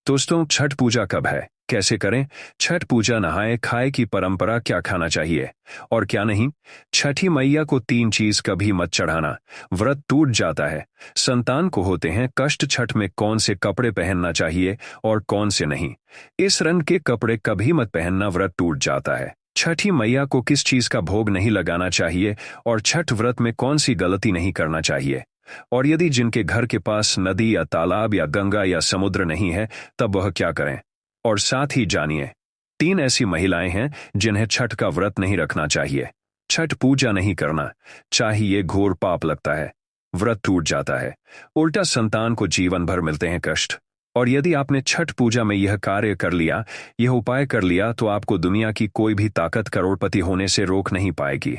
दोस्तों, छठ पूजा कब है, कैसे करें? छठ पूजा नहाए खाए की परंपरा, क्या खाना चाहिए और क्या नहीं। छठी मैया को 3 चीज कभी मत चढ़ाना, व्रत टूट जाता है। संतान को होते हैं कष्ट। छठ में कौन से कपड़े पहनना चाहिए और कौन से नहीं। इस रंग के कपड़े कभी मत पहनना, व्रत टूट जाता है। छठी मैया को किस चीज का भोग नहीं लगाना चाहिए और छठ व्रत में कौन सी गलती नहीं करना चाहिए। और यदि जिनके घर के पास नदी या तालाब या गंगा या समुद्र नहीं है, तब वह क्या करें। और साथ ही जानिए 3 ऐसी महिलाएं हैं जिन्हें छठ का व्रत नहीं रखना चाहिए। छठ पूजा नहीं करना चाहिए, घोर पाप लगता है, व्रत टूट जाता है, उल्टा संतान को जीवन भर मिलते हैं कष्ट। और यदि आपने छठ पूजा में यह कार्य कर लिया, यह उपाय कर लिया, तो आपको दुनिया की कोई भी ताकत करोड़पति होने से रोक नहीं पाएगी।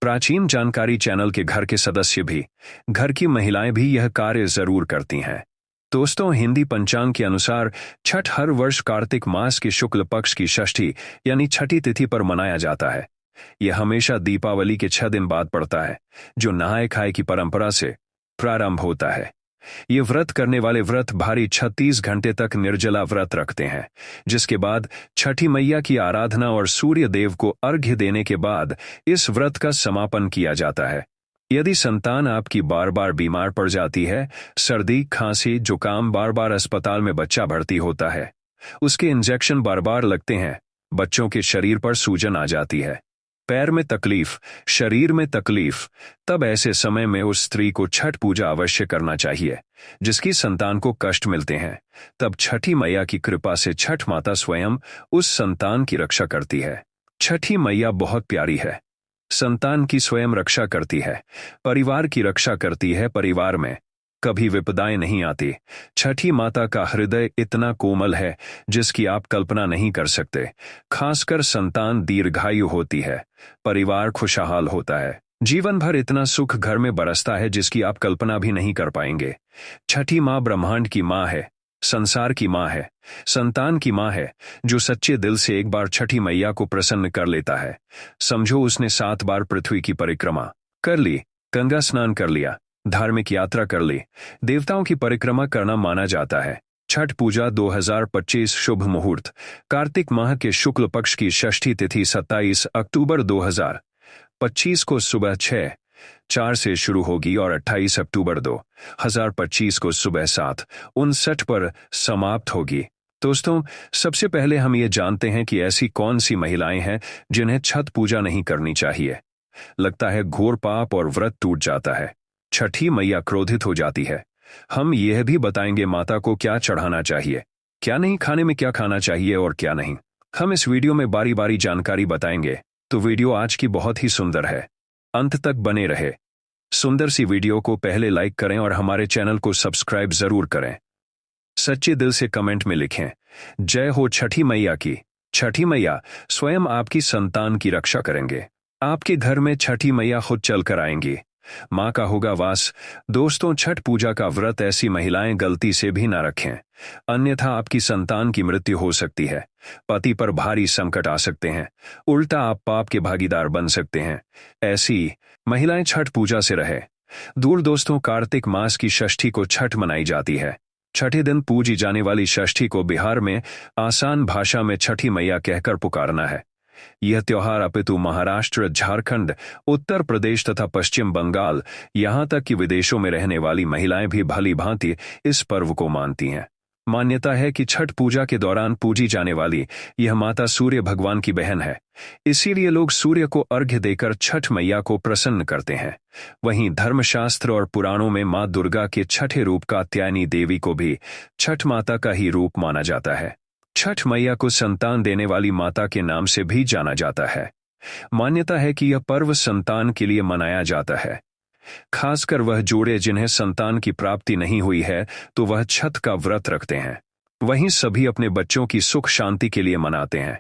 प्राचीन जानकारी चैनल के घर के सदस्य भी, घर की महिलाएं भी यह कार्य जरूर करती हैं। दोस्तों, हिंदी पंचांग के अनुसार छठ हर वर्ष कार्तिक मास की शुक्ल पक्ष की षष्ठी यानी छठी तिथि पर मनाया जाता है। यह हमेशा दीपावली के 6 दिन बाद पड़ता है, जो नहाए खाए की परंपरा से प्रारंभ होता है। ये व्रत करने वाले व्रत भारी 36 घंटे तक निर्जला व्रत रखते हैं, जिसके बाद छठी मैया की आराधना और सूर्य देव को अर्घ्य देने के बाद इस व्रत का समापन किया जाता है। यदि संतान आपकी बार बार बीमार पड़ जाती है, सर्दी खांसी जुकाम, बार बार अस्पताल में बच्चा भर्ती होता है, उसके इंजेक्शन बार बार लगते हैं, बच्चों के शरीर पर सूजन आ जाती है, पैर में तकलीफ, शरीर में तकलीफ, तब ऐसे समय में उस स्त्री को छठ पूजा अवश्य करना चाहिए जिसकी संतान को कष्ट मिलते हैं। तब छठी मैया की कृपा से छठ माता स्वयं उस संतान की रक्षा करती है। छठी मैया बहुत प्यारी है, संतान की स्वयं रक्षा करती है, परिवार की रक्षा करती है। परिवार में कभी विपदाएं नहीं आती। छठी माता का हृदय इतना कोमल है जिसकी आप कल्पना नहीं कर सकते। खासकर संतान दीर्घायु होती है, परिवार खुशहाल होता है, जीवन भर इतना सुख घर में बरसता है जिसकी आप कल्पना भी नहीं कर पाएंगे। छठी माँ ब्रह्मांड की माँ है, संसार की माँ है, संतान की माँ है। जो सच्चे दिल से एक बार छठी मैया को प्रसन्न कर लेता है, समझो उसने 7 बार पृथ्वी की परिक्रमा कर ली, गंगा स्नान कर लिया, धार्मिक यात्रा कर ली, देवताओं की परिक्रमा करना माना जाता है। छठ पूजा 2025 शुभ मुहूर्त, कार्तिक माह के शुक्ल पक्ष की षष्ठी तिथि 27 अक्टूबर 2025 को सुबह 6:04 से शुरू होगी और 28 अक्टूबर 2025 को सुबह 7:59 पर समाप्त होगी। दोस्तों, सबसे पहले हम ये जानते हैं कि ऐसी कौन सी महिलाएं हैं जिन्हें छठ पूजा नहीं करनी चाहिए। लगता है घोर पाप और व्रत टूट जाता है, छठी मैया क्रोधित हो जाती है। हम यह भी बताएंगे माता को क्या चढ़ाना चाहिए, क्या नहीं, खाने में क्या खाना चाहिए और क्या नहीं। हम इस वीडियो में बारी बारी जानकारी बताएंगे, तो वीडियो आज की बहुत ही सुंदर है, अंत तक बने रहे। सुंदर सी वीडियो को पहले लाइक करें और हमारे चैनल को सब्सक्राइब जरूर करें। सच्चे दिल से कमेंट में लिखें, जय हो छठी मैया की। छठी मैया स्वयं आपकी संतान की रक्षा करेंगे। आपके घर में छठी मैया खुद चलकर आएंगी, माँ का होगा वास। दोस्तों, छठ पूजा का व्रत ऐसी महिलाएं गलती से भी ना रखें, अन्यथा आपकी संतान की मृत्यु हो सकती है, पति पर भारी संकट आ सकते हैं, उल्टा आप पाप के भागीदार बन सकते हैं। ऐसी महिलाएं छठ पूजा से रहे दूर। दोस्तों, कार्तिक मास की षष्ठी को छठ मनाई जाती है। छठे दिन पूजी जाने वाली षष्ठी को बिहार में आसान भाषा में छठी मैया कहकर पुकारना है। यह त्योहार अपितु महाराष्ट्र, झारखंड, उत्तर प्रदेश तथा पश्चिम बंगाल, यहां तक कि विदेशों में रहने वाली महिलाएं भी भली भांति इस पर्व को मानती हैं। मान्यता है कि छठ पूजा के दौरान पूजी जाने वाली यह माता सूर्य भगवान की बहन है, इसीलिए लोग सूर्य को अर्घ्य देकर छठ मैया को प्रसन्न करते हैं। वहीं धर्मशास्त्र और पुराणों में मां दुर्गा के छठे रूप कात्यायनी देवी को भी छठ माता का ही रूप माना जाता है। छठ मैया को संतान देने वाली माता के नाम से भी जाना जाता है। मान्यता है कि यह पर्व संतान के लिए मनाया जाता है, खासकर वह जोड़े जिन्हें संतान की प्राप्ति नहीं हुई है तो वह छठ का व्रत रखते हैं। वहीं सभी अपने बच्चों की सुख शांति के लिए मनाते हैं।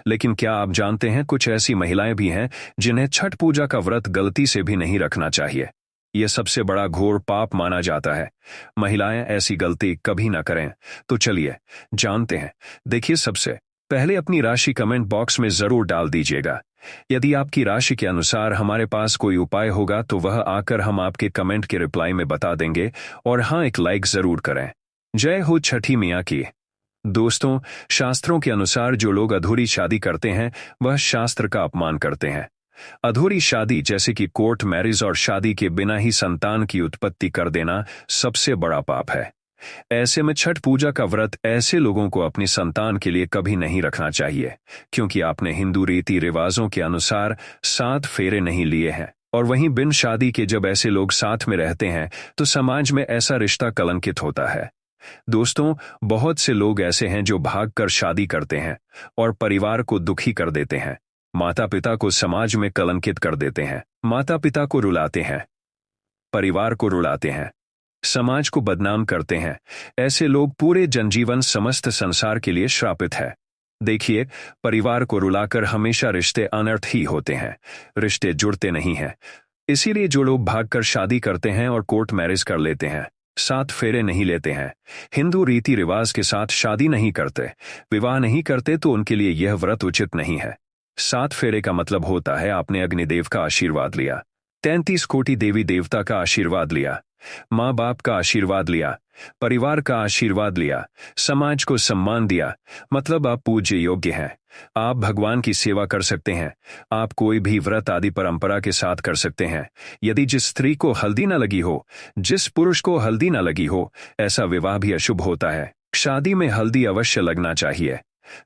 लेकिन क्या आप जानते हैं, कुछ ऐसी महिलाएं भी हैं जिन्हें छठ पूजा का व्रत गलती से भी नहीं रखना चाहिए। यह सबसे बड़ा घोर पाप माना जाता है। महिलाएं ऐसी गलती कभी ना करें। तो चलिए जानते हैं। देखिए, सबसे पहले अपनी राशि कमेंट बॉक्स में जरूर डाल दीजिएगा। यदि आपकी राशि के अनुसार हमारे पास कोई उपाय होगा तो वह आकर हम आपके कमेंट के रिप्लाई में बता देंगे। और हाँ, एक लाइक जरूर करें। जय हो छठी मैया की। दोस्तों, शास्त्रों के अनुसार जो लोग अधूरी शादी करते हैं वह शास्त्र का अपमान करते हैं। अधूरी शादी जैसे कि कोर्ट मैरिज और शादी के बिना ही संतान की उत्पत्ति कर देना सबसे बड़ा पाप है। ऐसे में छठ पूजा का व्रत ऐसे लोगों को अपनी संतान के लिए कभी नहीं रखना चाहिए, क्योंकि आपने हिंदू रीति रिवाजों के अनुसार 7 फेरे नहीं लिए हैं। और वहीं बिन शादी के जब ऐसे लोग साथ में रहते हैं तो समाज में ऐसा रिश्ता कलंकित होता है। दोस्तों, बहुत से लोग ऐसे हैं जो भागकर शादी करते हैं और परिवार को दुखी कर देते हैं, माता पिता को समाज में कलंकित कर देते हैं, माता पिता को रुलाते हैं, परिवार को रुलाते हैं, समाज को बदनाम करते हैं। ऐसे लोग पूरे जनजीवन समस्त संसार के लिए श्रापित है। देखिए, परिवार को रुलाकर हमेशा रिश्ते अनर्थ ही होते हैं, रिश्ते जुड़ते नहीं हैं। इसीलिए जो लोग भागकर शादी करते हैं और कोर्ट मैरिज कर लेते हैं, 7 फेरे नहीं लेते हैं, हिंदू रीति रिवाज के साथ शादी नहीं करते, विवाह नहीं करते, तो उनके लिए यह व्रत उचित नहीं है। 7 फेरे का मतलब होता है आपने अग्निदेव का आशीर्वाद लिया, 33 कोटि देवी देवता का आशीर्वाद लिया, माँ बाप का आशीर्वाद लिया, परिवार का आशीर्वाद लिया, समाज को सम्मान दिया, मतलब आप पूज्य योग्य हैं। आप भगवान की सेवा कर सकते हैं, आप कोई भी व्रत आदि परंपरा के साथ कर सकते हैं। यदि जिस स्त्री को हल्दी न लगी हो, जिस पुरुष को हल्दी न लगी हो, ऐसा विवाह भी अशुभ होता है। शादी में हल्दी अवश्य लगना चाहिए,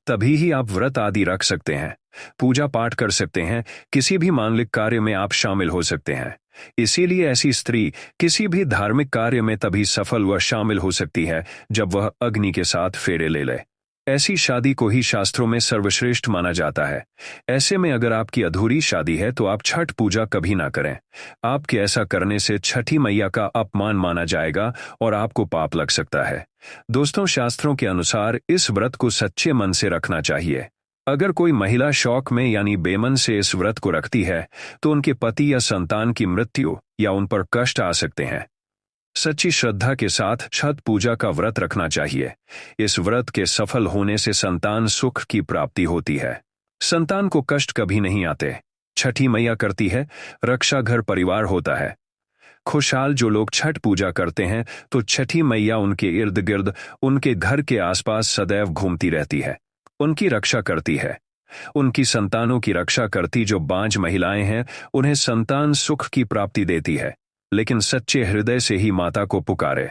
तभी ही आप व्रत आदि रख सकते हैं, पूजा पाठ कर सकते हैं, किसी भी मांगलिक कार्य में आप शामिल हो सकते हैं। इसीलिए ऐसी स्त्री किसी भी धार्मिक कार्य में तभी सफल व शामिल हो सकती है जब वह अग्नि के साथ फेरे ले ले। ऐसी शादी को ही शास्त्रों में सर्वश्रेष्ठ माना जाता है। ऐसे में अगर आपकी अधूरी शादी है तो आप छठ पूजा कभी ना करें। आपके ऐसा करने से छठी मैया का अपमान माना जाएगा और आपको पाप लग सकता है। दोस्तों, शास्त्रों के अनुसार इस व्रत को सच्चे मन से रखना चाहिए। अगर कोई महिला शौक में यानी बेमन से इस व्रत को रखती है तो उनके पति या संतान की मृत्यु या उन पर कष्ट आ सकते हैं। सच्ची श्रद्धा के साथ छठ पूजा का व्रत रखना चाहिए। इस व्रत के सफल होने से संतान सुख की प्राप्ति होती है, संतान को कष्ट कभी नहीं आते। छठी मैया करती है, रक्षा घर परिवार होता है। खुशहाल जो लोग छठ पूजा करते हैं तो छठी मैया उनके इर्द गिर्द, उनके घर के आसपास सदैव घूमती रहती है, उनकी रक्षा करती है, उनकी संतानों की रक्षा करती। जो बांझ महिलाएं हैं उन्हें संतान सुख की प्राप्ति देती है, लेकिन सच्चे हृदय से ही माता को पुकारे।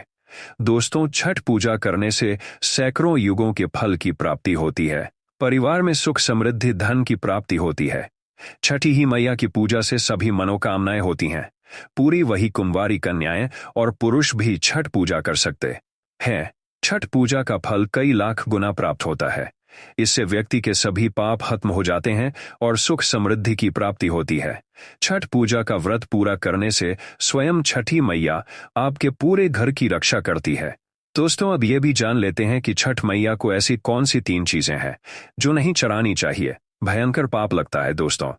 दोस्तों, छठ पूजा करने से सैकड़ों युगों के फल की प्राप्ति होती है, परिवार में सुख समृद्धि धन की प्राप्ति होती है। छठी ही मैया की पूजा से सभी मनोकामनाएं होती हैं। पूरी वही कुंवारी कन्याएं और पुरुष भी छठ पूजा कर सकते हैं। छठ पूजा का फल कई लाख गुना प्राप्त होता है। इससे व्यक्ति के सभी पाप खत्म हो जाते हैं और सुख समृद्धि की प्राप्ति होती है। छठ पूजा का व्रत पूरा करने से स्वयं छठी मैया आपके पूरे घर की रक्षा करती है। दोस्तों, अब ये भी जान लेते हैं कि छठ मैया को ऐसी कौन सी 3 चीजें हैं जो नहीं चढ़ानी चाहिए, भयंकर पाप लगता है। दोस्तों,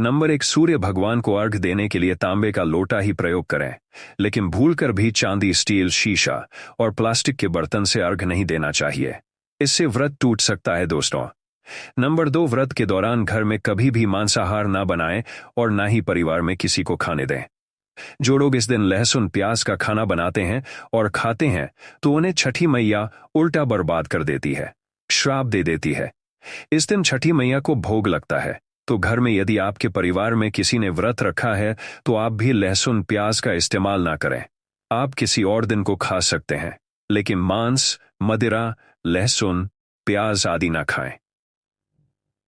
नंबर 1, सूर्य भगवान को अर्घ देने के लिए तांबे का लोटा ही प्रयोग करें, लेकिन भूलकर भी चांदी, स्टील, शीशा और प्लास्टिक के बर्तन से अर्घ नहीं देना चाहिए, इससे व्रत टूट सकता है। दोस्तों, नंबर 2, व्रत के दौरान घर में कभी भी मांसाहार ना बनाएं और ना ही परिवार में किसी को खाने दें। जो लोग इस दिन लहसुन प्याज का खाना बनाते हैं और खाते हैं तो उन्हें छठी मैया उल्टा बर्बाद कर देती है, श्राप दे देती है। इस दिन छठी मैया को भोग लगता है, तो घर में यदि आपके परिवार में किसी ने व्रत रखा है तो आप भी लहसुन प्याज का इस्तेमाल ना करें। आप किसी और दिन को खा सकते हैं, लेकिन मांस, मदिरा, लहसुन, प्याज आदि ना खाएं।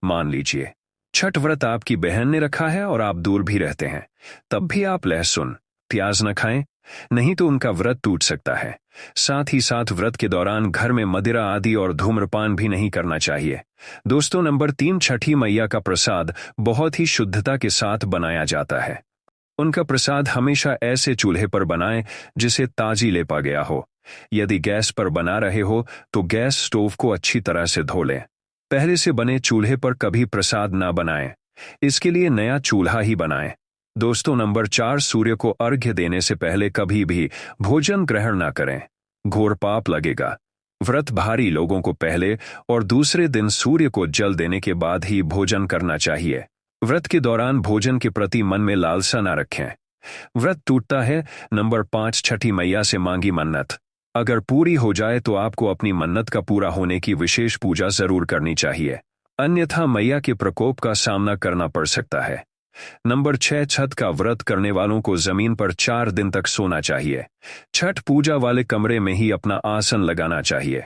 मान लीजिए छठ व्रत आपकी बहन ने रखा है और आप दूर भी रहते हैं, तब भी आप लहसुन प्याज न खाएं, नहीं तो उनका व्रत टूट सकता है। साथ ही साथ व्रत के दौरान घर में मदिरा आदि और धूम्रपान भी नहीं करना चाहिए। दोस्तों, नंबर 3, छठी मैया का प्रसाद बहुत ही शुद्धता के साथ बनाया जाता है। उनका प्रसाद हमेशा ऐसे चूल्हे पर बनाएं जिसे ताजी लेपा गया हो। यदि गैस पर बना रहे हो तो गैस स्टोव को अच्छी तरह से धो लें। पहले से बने चूल्हे पर कभी प्रसाद ना बनाएं, इसके लिए नया चूल्हा ही बनाएं। दोस्तों, नंबर 4, सूर्य को अर्घ्य देने से पहले कभी भी भोजन ग्रहण ना करें, घोर पाप लगेगा। व्रत भारी लोगों को पहले और दूसरे दिन सूर्य को जल देने के बाद ही भोजन करना चाहिए। व्रत के दौरान भोजन के प्रति मन में लालसा ना रखें, व्रत टूटता है। नंबर 5, छठी मैया से मांगी मन्नत। अगर पूरी हो जाए तो आपको अपनी मन्नत का पूरा होने की विशेष पूजा जरूर करनी चाहिए, अन्यथा मैया के प्रकोप का सामना करना पड़ सकता है। नंबर 6, छठ का व्रत करने वालों को जमीन पर 4 दिन तक सोना चाहिए। छठ पूजा वाले कमरे में ही अपना आसन लगाना चाहिए।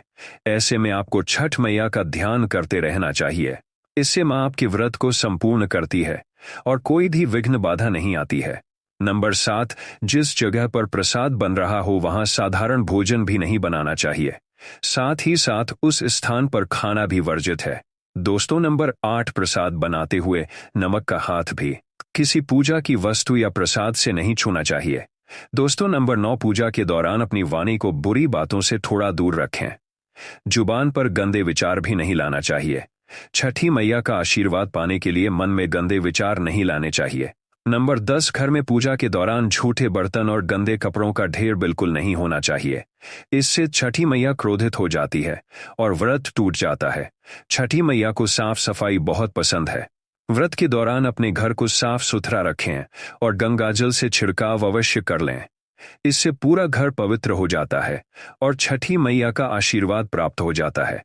ऐसे में आपको छठ मैया का ध्यान करते रहना चाहिए। इससे मां आपके व्रत को संपूर्ण करती है और कोई भी विघ्न बाधा नहीं आती है। नंबर 7, जिस जगह पर प्रसाद बन रहा हो वहां साधारण भोजन भी नहीं बनाना चाहिए। साथ ही साथ उस स्थान पर खाना भी वर्जित है। दोस्तों, नंबर 8, प्रसाद बनाते हुए नमक का हाथ भी किसी पूजा की वस्तु या प्रसाद से नहीं छूना चाहिए। दोस्तों, नंबर 9, पूजा के दौरान अपनी वाणी को बुरी बातों से थोड़ा दूर रखें। जुबान पर गंदे विचार भी नहीं लाना चाहिए। छठी मैया का आशीर्वाद पाने के लिए मन में गंदे विचार नहीं लाने चाहिए। नंबर 10, घर में पूजा के दौरान झूठे बर्तन और गंदे कपड़ों का ढेर बिल्कुल नहीं होना चाहिए। इससे छठी मैया क्रोधित हो जाती है और व्रत टूट जाता है। छठी मैया को साफ सफाई बहुत पसंद है। व्रत के दौरान अपने घर को साफ सुथरा रखें और गंगाजल से छिड़काव अवश्य कर लें। इससे पूरा घर पवित्र हो जाता है और छठी मैया का आशीर्वाद प्राप्त हो जाता है।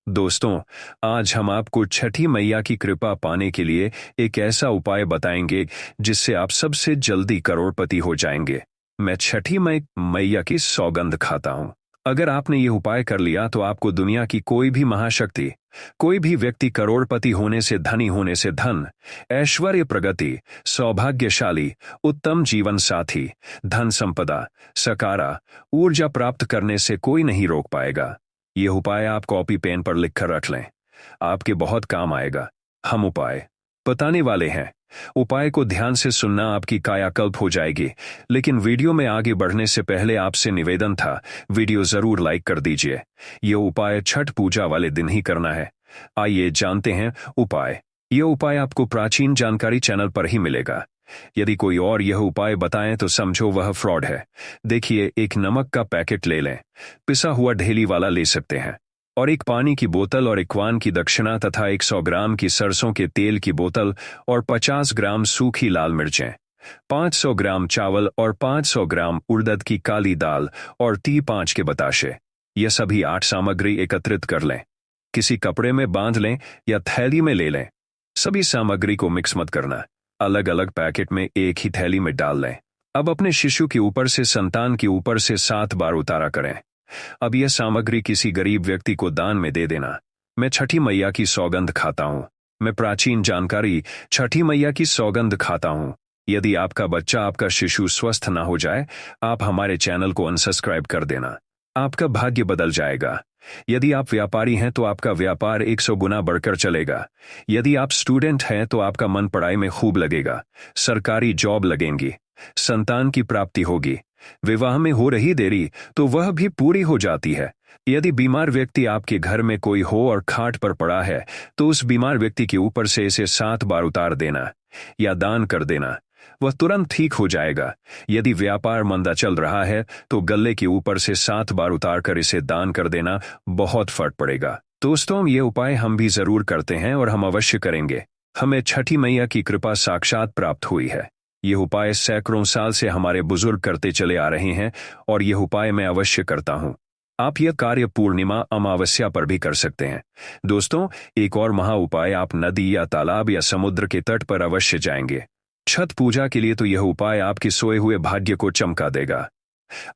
दोस्तों, आज हम आपको छठी मैया की कृपा पाने के लिए एक ऐसा उपाय बताएंगे जिससे आप सबसे जल्दी करोड़पति हो जाएंगे। मैं छठी मैया की सौगंध खाता हूं। अगर आपने ये उपाय कर लिया तो आपको दुनिया की कोई भी महाशक्ति, कोई भी व्यक्ति करोड़पति होने से, धनी होने से धन, ऐश्वर्य, प्रगति, सौभाग्यशाली, उत्तम जीवन साथी, धन संपदा, सकारा, ऊर्जा प्राप्त करने से कोई नहीं रोक पाएगा। यह उपाय आप कॉपी पेन पर लिखकर रख लें, आपके बहुत काम आएगा। हम उपाय बताने वाले हैं। उपाय को ध्यान से सुनना आपकी कायाकल्प हो जाएगी। लेकिन वीडियो में आगे बढ़ने से पहले आपसे निवेदन था, वीडियो जरूर लाइक कर दीजिए। यह उपाय छठ पूजा वाले दिन ही करना है। आइए जानते हैं उपाय। यह उपाय आपको प्राचीन जानकारी चैनल पर ही मिलेगा। यदि कोई और यह उपाय बताएं तो समझो वह फ्रॉड है। देखिए, एक नमक का पैकेट ले लें, पिसा हुआ ढेली वाला ले सकते हैं, और एक पानी की बोतल और इक्वान की दक्षिणा तथा 100 ग्राम की सरसों के तेल की बोतल और 50 ग्राम सूखी लाल मिर्चें, 500 ग्राम चावल और 500 ग्राम उड़द की काली दाल और 5 के बताशे। यह सभी 8 सामग्री एकत्रित कर लें। किसी कपड़े में बांध लें या थैली में ले लें। सभी सामग्री को मिक्स मत करना, अलग अलग पैकेट में एक ही थैली में डाल लें। अब अपने शिशु के ऊपर से, संतान के ऊपर से 7 बार उतारा करें। अब यह सामग्री किसी गरीब व्यक्ति को दान में दे देना। मैं छठी मैया की सौगंध खाता हूँ। मैं प्राचीन जानकारी छठी मैया की सौगंध खाता हूँ। यदि आपका बच्चा, आपका शिशु स्वस्थ ना हो जाए, आप हमारे चैनल को अनसब्सक्राइब कर देना। आपका भाग्य बदल जाएगा। यदि आप व्यापारी हैं तो आपका व्यापार 100 गुना बढ़कर चलेगा। यदि आप स्टूडेंट हैं तो आपका मन पढ़ाई में खूब लगेगा। सरकारी जॉब लगेंगी। संतान की प्राप्ति होगी। विवाह में हो रही देरी तो वह भी पूरी हो जाती है। यदि बीमार व्यक्ति आपके घर में कोई हो और खाट पर पड़ा है तो उस बीमार व्यक्ति के ऊपर से इसे 7 बार उतार देना या दान कर देना, वह तुरंत ठीक हो जाएगा। यदि व्यापार मंदा चल रहा है तो गल्ले के ऊपर से 7 बार उतार कर इसे दान कर देना, बहुत फर्क पड़ेगा। दोस्तों, ये उपाय हम भी जरूर करते हैं और हम अवश्य करेंगे। हमें छठी मैया की कृपा साक्षात प्राप्त हुई है। यह उपाय सैकड़ों साल से हमारे बुजुर्ग करते चले आ रहे हैं और यह उपाय मैं अवश्य करता हूं। आप यह कार्य पूर्णिमा, अमावस्या पर भी कर सकते हैं। दोस्तों, एक और महा उपाय, आप नदी या तालाब या समुद्र के तट पर अवश्य जाएंगे। छठ पूजा के लिए तो यह उपाय आपके सोए हुए भाग्य को चमका देगा।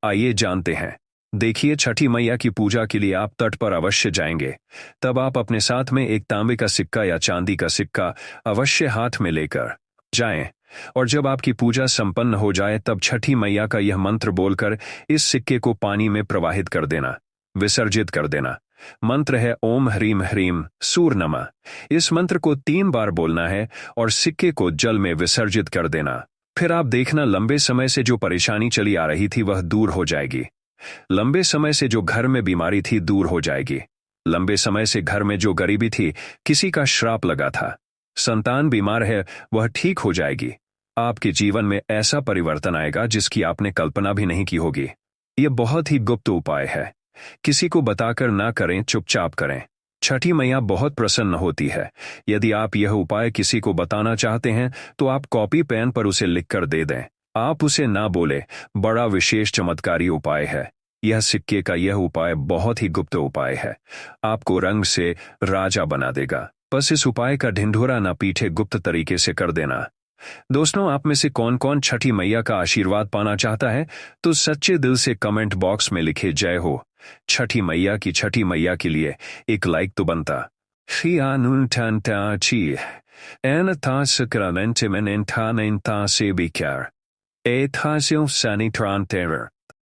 आइए जानते हैं। देखिए, छठी मैया की पूजा के लिए आप तट पर अवश्य जाएंगे। तब आप अपने साथ में एक तांबे का सिक्का या चांदी का सिक्का अवश्य हाथ में लेकर जाएं, और जब आपकी पूजा संपन्न हो जाए तब छठी मैया का यह मंत्र बोलकर इस सिक्के को पानी में प्रवाहित कर देना, विसर्जित कर देना। मंत्र है ओम ह्रीम ह्रीम सूर नमः। इस मंत्र को 3 बार बोलना है और सिक्के को जल में विसर्जित कर देना। फिर आप देखना, लंबे समय से जो परेशानी चली आ रही थी वह दूर हो जाएगी। लंबे समय से जो घर में बीमारी थी दूर हो जाएगी। लंबे समय से घर में जो गरीबी थी, किसी का श्राप लगा था, संतान बीमार है, वह ठीक हो जाएगी। आपके जीवन में ऐसा परिवर्तन आएगा जिसकी आपने कल्पना भी नहीं की होगी। यह बहुत ही गुप्त उपाय है। किसी को बताकर ना करें, चुपचाप करें। छठी मैया बहुत प्रसन्न होती है। यदि आप यह उपाय किसी को बताना चाहते हैं तो आप कॉपी पेन पर उसे लिखकर दे दें। आप उसे ना बोले, बड़ा विशेष चमत्कारी उपाय है। यह सिक्के का यह उपाय बहुत ही गुप्त उपाय है, आपको रंग से राजा बना देगा। बस इस उपाय का ढिंढोरा न पीठे, गुप्त तरीके से कर देना। दोस्तों, आप में से कौन कौन छठी मैया का आशीर्वाद पाना चाहता है तो सच्चे दिल से कमेंट बॉक्स में लिखे जय हो। छठी मैया के लिए एक लाइक तो बनता। En ta sakramentimen en ta se bicar. E ta sil sanitran terror.